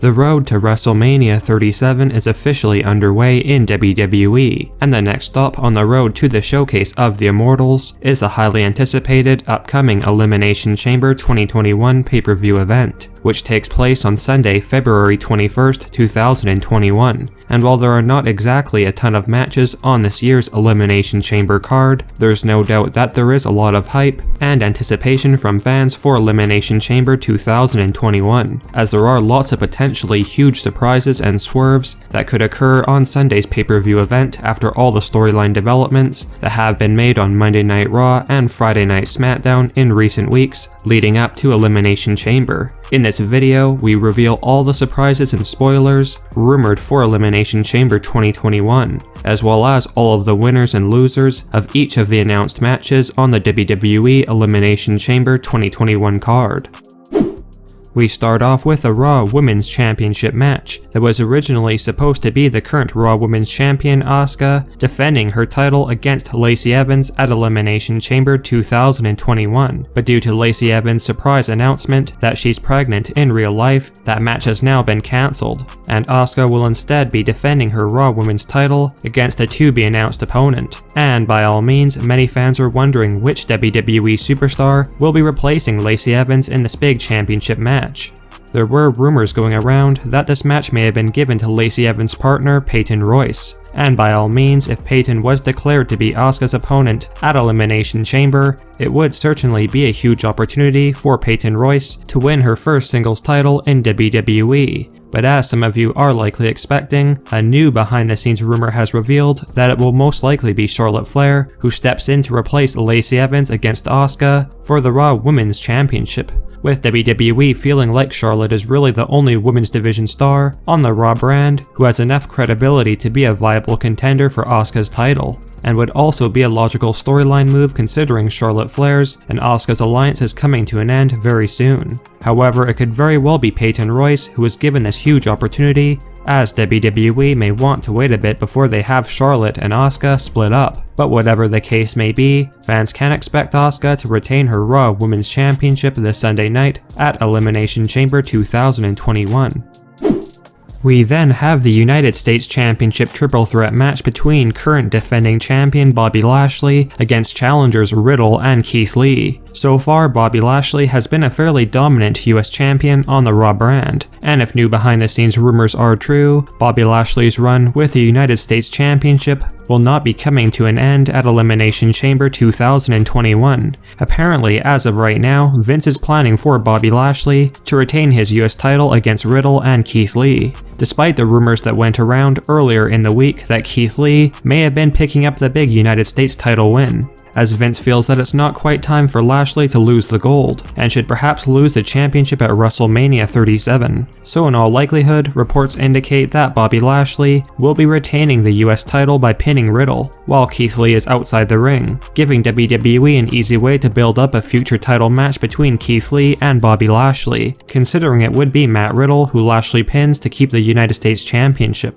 The road to WrestleMania 37 is officially underway in WWE, and the next stop on the road to the Showcase of the Immortals is the highly anticipated upcoming Elimination Chamber 2021 pay-per-view event, which takes place on Sunday, February 21st, 2021. And while there are not exactly a ton of matches on this year's Elimination Chamber card, there's no doubt that there is a lot of hype and anticipation from fans for Elimination Chamber 2021, as there are lots of potentially huge surprises and swerves that could occur on Sunday's pay-per-view event after all the storyline developments that have been made on Monday Night Raw and Friday Night SmackDown in recent weeks leading up to Elimination Chamber. In this video, we reveal all the surprises and spoilers rumored for Elimination Chamber 2021, as well as all of the winners and losers of each of the announced matches on the WWE Elimination Chamber 2021 card. We start off with a Raw Women's Championship match that was originally supposed to be the current Raw Women's Champion Asuka defending her title against Lacey Evans at Elimination Chamber 2021, but due to Lacey Evans' surprise announcement that she's pregnant in real life, that match has now been cancelled, and Asuka will instead be defending her Raw Women's title against a to-be-announced opponent. And by all means, many fans are wondering which WWE superstar will be replacing Lacey Evans in this big championship match. There were rumors going around that this match may have been given to Lacey Evans' partner Peyton Royce, and by all means, if Peyton was declared to be Asuka's opponent at Elimination Chamber, it would certainly be a huge opportunity for Peyton Royce to win her first singles title in WWE. But as some of you are likely expecting, a new behind-the-scenes rumor has revealed that it will most likely be Charlotte Flair who steps in to replace Lacey Evans against Asuka for the Raw Women's Championship, with WWE feeling like Charlotte is really the only women's division star on the Raw brand who has enough credibility to be a viable contender for Asuka's title, and would also be a logical storyline move considering Charlotte Flair's and Asuka's alliance is coming to an end very soon. However, it could very well be Peyton Royce who is given this huge opportunity, as WWE may want to wait a bit before they have Charlotte and Asuka split up. But whatever the case may be, fans can expect Asuka to retain her Raw Women's Championship this Sunday night at Elimination Chamber 2021. We then have the United States Championship triple threat match between current defending champion Bobby Lashley against challengers Riddle and Keith Lee. So far, Bobby Lashley has been a fairly dominant US champion on the Raw brand, and if new behind-the-scenes rumors are true, Bobby Lashley's run with the United States Championship will not be coming to an end at Elimination Chamber 2021. Apparently, as of right now, Vince is planning for Bobby Lashley to retain his US title against Riddle and Keith Lee, despite the rumors that went around earlier in the week that Keith Lee may have been picking up the big United States title win, as Vince feels that it's not quite time for Lashley to lose the gold, and should perhaps lose the championship at WrestleMania 37. So in all likelihood, reports indicate that Bobby Lashley will be retaining the US title by pinning Riddle, while Keith Lee is outside the ring, giving WWE an easy way to build up a future title match between Keith Lee and Bobby Lashley, considering it would be Matt Riddle who Lashley pins to keep the United States Championship.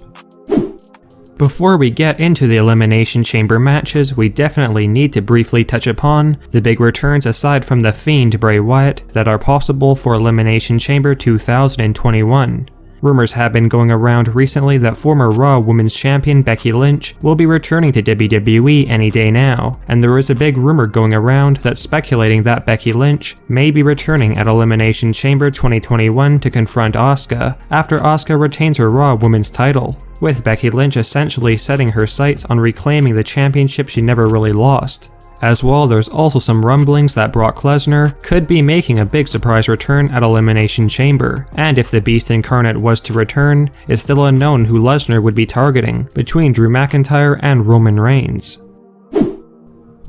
Before we get into the Elimination Chamber matches, we definitely need to briefly touch upon the big returns aside from the Fiend Bray Wyatt that are possible for Elimination Chamber 2021. Rumors have been going around recently that former Raw Women's Champion Becky Lynch will be returning to WWE any day now, and there is a big rumor going around that's speculating that Becky Lynch may be returning at Elimination Chamber 2021 to confront Asuka after Asuka retains her Raw Women's title, with Becky Lynch essentially setting her sights on reclaiming the championship she never really lost. As well, there's also some rumblings that Brock Lesnar could be making a big surprise return at Elimination Chamber, and if the Beast Incarnate was to return, it's still unknown who Lesnar would be targeting between Drew McIntyre and Roman Reigns.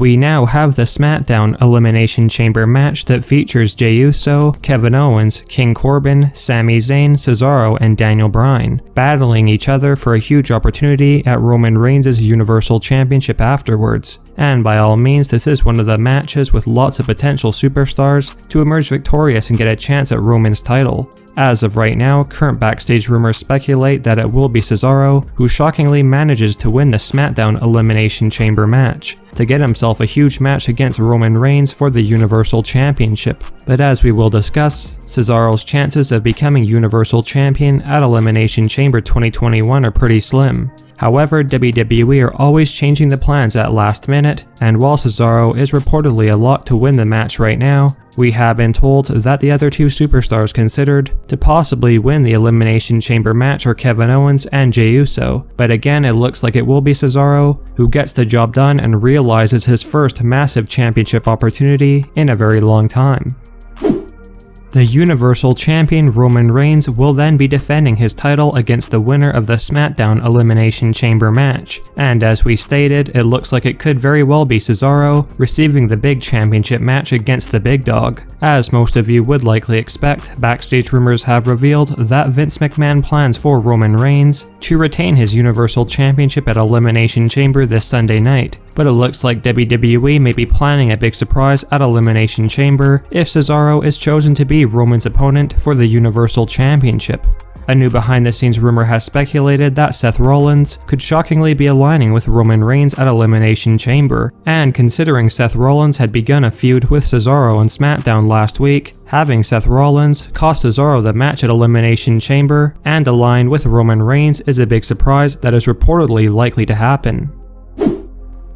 We now have the SmackDown Elimination Chamber match that features Jey Uso, Kevin Owens, King Corbin, Sami Zayn, Cesaro, and Daniel Bryan, battling each other for a huge opportunity at Roman Reigns' Universal Championship afterwards. And by all means, this is one of the matches with lots of potential superstars to emerge victorious and get a chance at Roman's title. As of right now, current backstage rumors speculate that it will be Cesaro, who shockingly manages to win the SmackDown Elimination Chamber match, to get himself a huge match against Roman Reigns for the Universal Championship. But as we will discuss, Cesaro's chances of becoming Universal Champion at Elimination Chamber 2021 are pretty slim. However, WWE are always changing the plans at last minute, and while Cesaro is reportedly a lock to win the match right now, we have been told that the other two superstars considered to possibly win the Elimination Chamber match are Kevin Owens and Jey Uso, but again it looks like it will be Cesaro who gets the job done and realizes his first massive championship opportunity in a very long time. The Universal Champion Roman Reigns will then be defending his title against the winner of the SmackDown Elimination Chamber match, and as we stated, it looks like it could very well be Cesaro receiving the big championship match against the big dog. As most of you would likely expect, backstage rumors have revealed that Vince McMahon plans for Roman Reigns to retain his Universal Championship at Elimination Chamber this Sunday night, but it looks like WWE may be planning a big surprise at Elimination Chamber if Cesaro is chosen to be Roman's opponent for the Universal Championship. A new behind-the-scenes rumor has speculated that Seth Rollins could shockingly be aligning with Roman Reigns at Elimination Chamber, and considering Seth Rollins had begun a feud with Cesaro on SmackDown last week, having Seth Rollins cost Cesaro the match at Elimination Chamber and align with Roman Reigns is a big surprise that is reportedly likely to happen.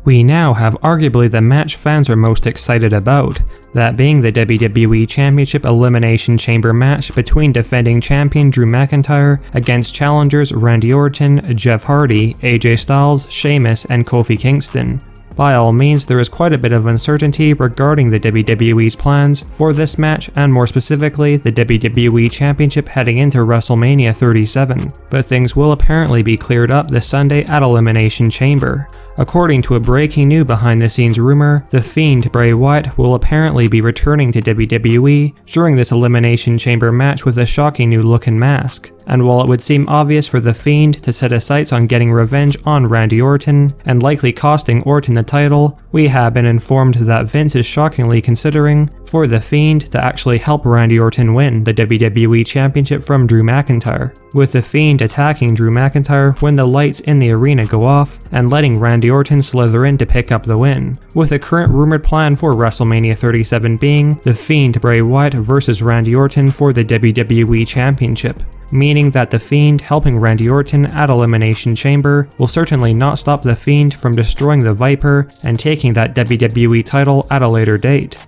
We now have arguably the match fans are most excited about, that being the WWE Championship Elimination Chamber match between defending champion Drew McIntyre against challengers Randy Orton, Jeff Hardy, AJ Styles, Sheamus, and Kofi Kingston. By all means, there is quite a bit of uncertainty regarding the WWE's plans for this match and more specifically the WWE Championship heading into WrestleMania 37, but things will apparently be cleared up this Sunday at Elimination Chamber. According to a breaking new behind-the-scenes rumor, the Fiend Bray Wyatt will apparently be returning to WWE during this Elimination Chamber match with a shocking new look and mask. And while it would seem obvious for the Fiend to set his sights on getting revenge on Randy Orton and likely costing Orton the title, we have been informed that Vince is shockingly considering for the Fiend to actually help Randy Orton win the WWE Championship from Drew McIntyre, with the Fiend attacking Drew McIntyre when the lights in the arena go off and letting Randy Orton slither in to pick up the win, with the current rumored plan for WrestleMania 37 being the Fiend Bray Wyatt versus Randy Orton for the WWE Championship, meaning that the Fiend helping Randy Orton at Elimination Chamber will certainly not stop the Fiend from destroying the Viper and taking that WWE title at a later date.